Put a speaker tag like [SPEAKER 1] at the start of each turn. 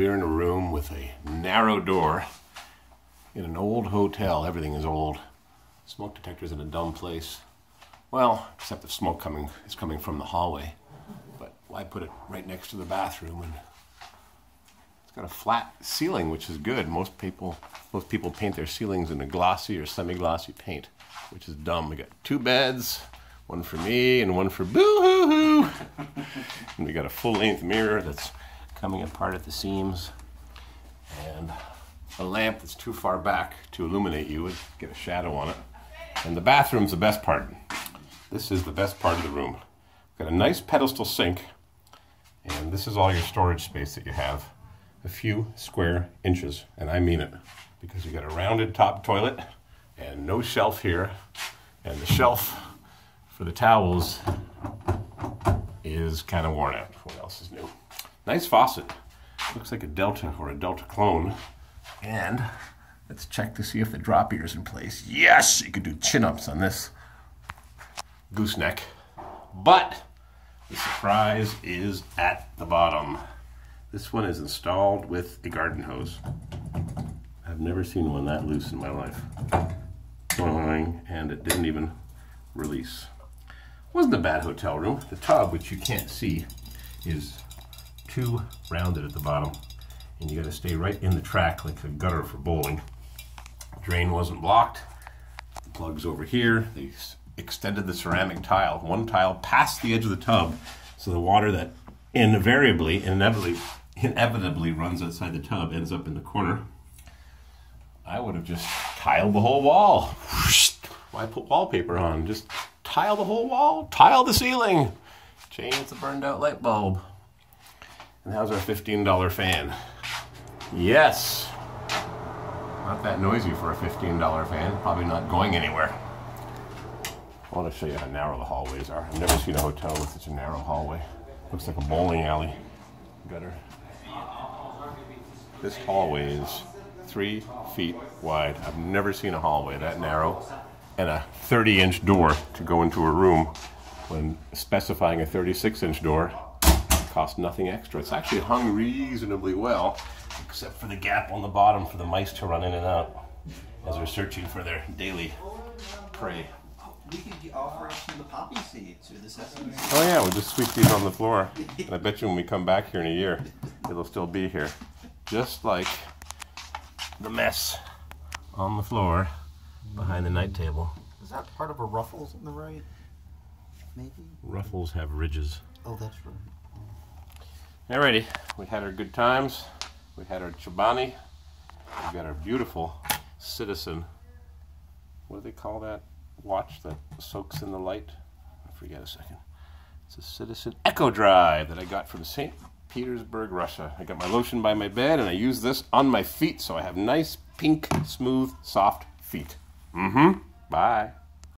[SPEAKER 1] we're in a room with a narrow door in an old hotel. Everything is old. Smoke detector's in a dumb place. Well, except the smoke is coming from the hallway. But why put it right next to the bathroom? And it's got a flat ceiling, which is good. Most people paint their ceilings in a glossy or semi-glossy paint, which is dumb. We got 2 beds, one for me and one for boo-hoo-hoo. And we got a full-length mirror that's coming apart at the seams, and a lamp that's too far back to illuminate you and get a shadow on it. And the bathroom's the best part. This is the best part of the room. We've got a nice pedestal sink, and this is all your storage space that you have. A few square inches, and I mean it, because you got a rounded top toilet and no shelf here, and the shelf for the towels is kind of worn out. What else is new? Nice faucet. Looks like a Delta or a Delta clone. And let's check to see if the drop ear's in place. Yes, you could do chin-ups on this gooseneck. But the surprise is at the bottom. This one is installed with a garden hose. I've never seen one that loose in my life. And it didn't even release. Wasn't a bad hotel room. The tub, which you can't see, is too rounded at the bottom, and you got to stay right in the track like a gutter for bowling. Drain wasn't blocked. The plug's over here. They extended the ceramic tile, one tile past the edge of the tub, so the water that inevitably runs outside the tub ends up in the corner. I would have just tiled the whole wall. Why put wallpaper on? Just tile the whole wall, tile the ceiling, change the burned out light bulb. And how's our $15 fan? Yes! Not that noisy for a $15 fan. Probably not going anywhere. I want to show you how narrow the hallways are. I've never seen a hotel with such a narrow hallway. Looks like a bowling alley gutter. This hallway is 3 feet wide. I've never seen a hallway that narrow. And a 30-inch door to go into a room when specifying a 36-inch door costs nothing extra. It's actually hung reasonably well, except for the gap on the bottom for the mice to run in and out as they're searching for their daily prey.
[SPEAKER 2] We could offer up some of the poppy seeds or the sesame seeds.
[SPEAKER 1] Oh yeah, we'll just sweep these on the floor. And I bet you when we come back here in a year, it'll still be here. Just like the mess on the floor behind the night table.
[SPEAKER 2] Is that part of a ruffles on the right? Maybe?
[SPEAKER 1] Ruffles have ridges.
[SPEAKER 2] Oh, that's right.
[SPEAKER 1] Alrighty, we had our good times. We had our Chobani. We've got our beautiful Citizen. What do they call that watch that soaks in the light? I forget a second. It's a Citizen Echo Drive that I got from St. Petersburg, Russia. I got my lotion by my bed, and I use this on my feet, so I have nice, pink, smooth, soft feet. Bye.